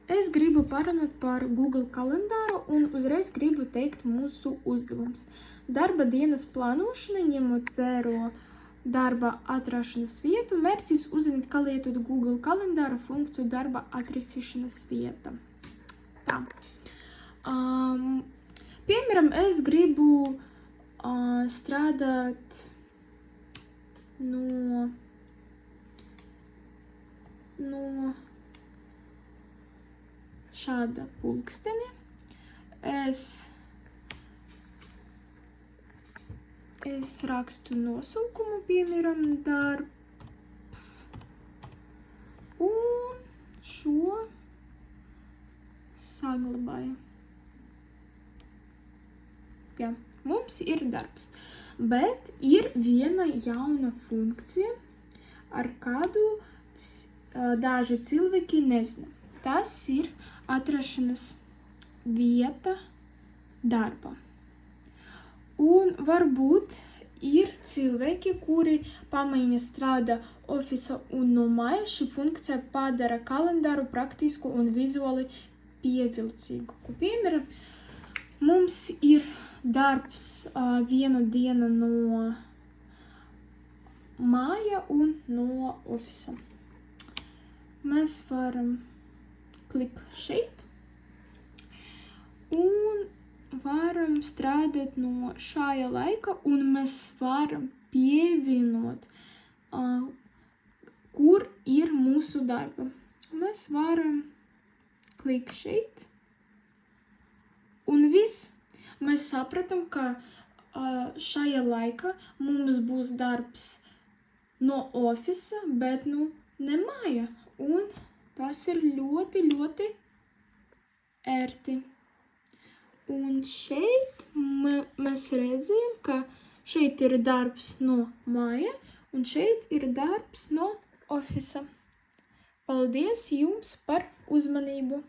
Es gribu parunāt par Google kalendāru un uzreiz gribu teikt mūsu uzdevums. Darba dienas plānošana, ņemot vēro darba atrašanas vietu, mērķis uzzināt, kā lietot Google kalendāru funkciju darba atrašanas vieta. Tā. Piemēram, es gribu strādāt no šāda pulksteni. Es rakstu nosaukumu, piemēram, darbs, un šo saglabāju. Jā, mums ir darbs, bet ir viena jauna funkcija, ar kādu daži cilvēki nezina. Tas ir atrašanas vieta darba. Un varbūt ir cilvēki, kuri pamēģina strādā ofisa un no mājas. Šī funkcija padara kalendāru praktisku un vizuāli pievilcīgu. Piemēram, mums ir darbs viena diena no māja un no ofisa. Mēs varam klik šeit un varam strādāt no šāja laika, un mēs varam pievienot, kur ir mūsu darba. Mēs varam klik šeit, un viss. Mēs sapratam, ka šajā laikā mums būs darbs no ofisa, bet ne māja, un tas ir ļoti, ļoti ērti. Un šeit mēs redzam, ka šeit ir darbs no māja, un šeit ir darbs no ofisa. Paldies jums par uzmanību!